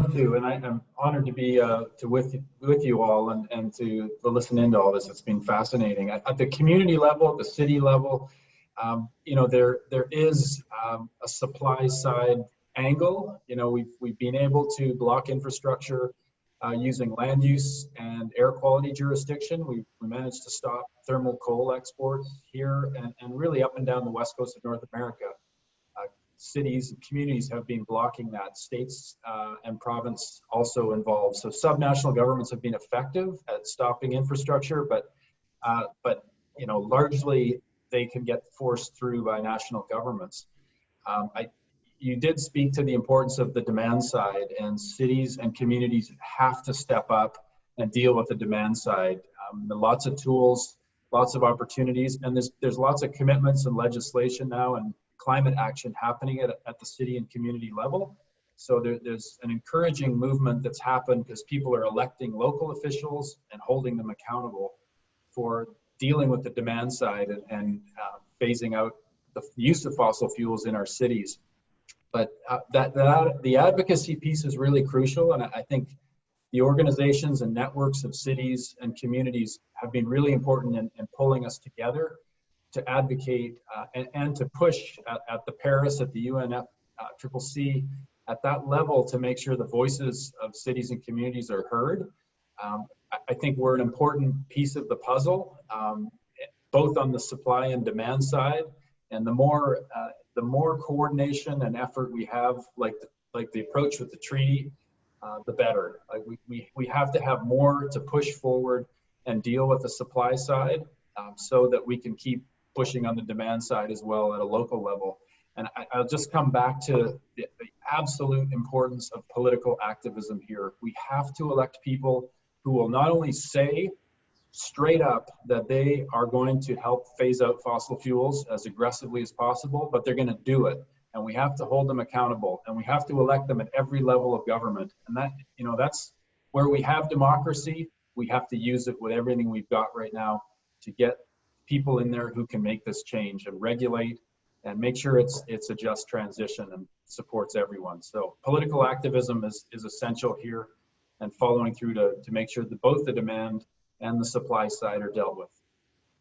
love to, and I'm honored to be with you all and to listen into all this. It's been fascinating. At the community level, at the city level, you know, there is a supply side angle. You know, we've been able to block infrastructure using land use and air quality jurisdiction. We managed to stop thermal coal exports here and really up and down the west coast of North America. Cities and communities have been blocking that. States and province also involved. So subnational governments have been effective at stopping infrastructure, but you know, largely they can get forced through by national governments. You did speak to the importance of the demand side, and cities and communities have to step up and deal with the demand side. Lots of tools, lots of opportunities, and there's lots of commitments and legislation now and climate action happening at the city and community level. So there's an encouraging movement that's happened because people are electing local officials and holding them accountable for dealing with the demand side and phasing out the use of fossil fuels in our cities. But the advocacy piece is really crucial, and I think the organizations and networks of cities and communities have been really important in pulling us together to advocate and to push at the Paris, at the UNFCCC, at that level to make sure the voices of cities and communities are heard. I think we're an important piece of the puzzle, both on the supply and demand side. And the more coordination and effort we have, like the approach with the treaty, the better. Like we have to have more to push forward and deal with the supply side so that we can keep pushing on the demand side as well at a local level. And I'll just come back to the absolute importance of political activism here. We have to elect people who will not only say straight up that they are going to help phase out fossil fuels as aggressively as possible, but they're going to do it. And we have to hold them accountable, and we have to elect them at every level of government. And that, you know, that's where we have democracy. We have to use it with everything we've got right now to get people in there who can make this change and regulate and make sure it's a just transition and supports everyone. So political activism is essential here, and following through to make sure that both the demand and the supply side are dealt with.